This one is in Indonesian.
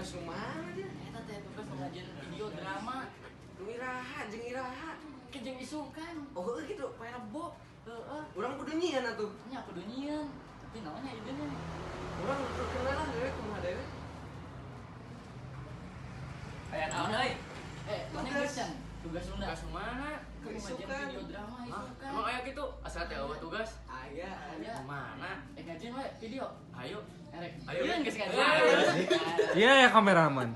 tugas kumaha dia? Eta teh tugas ngajian video drama. Iraha jeung iraha. Kejeng isungkan. Oh gitu, pae rebo. Heeh. Urang kudu nyieun atuh. Nya kudu nyieun. Tapi naonnya idenya. Urang terkenalan dewe kumaha dewe. Aya naon euy? Mana geus tugas Sunda. Tugas kumaha? Ngajian video drama isungkan. Emang aya kitu? Asal teh eueuh tugas. Aya. Mana? Ngajian we video. Ayo. Erek. Ayo. Yeun geus Ayo. ngajian. Iya ya kameraman.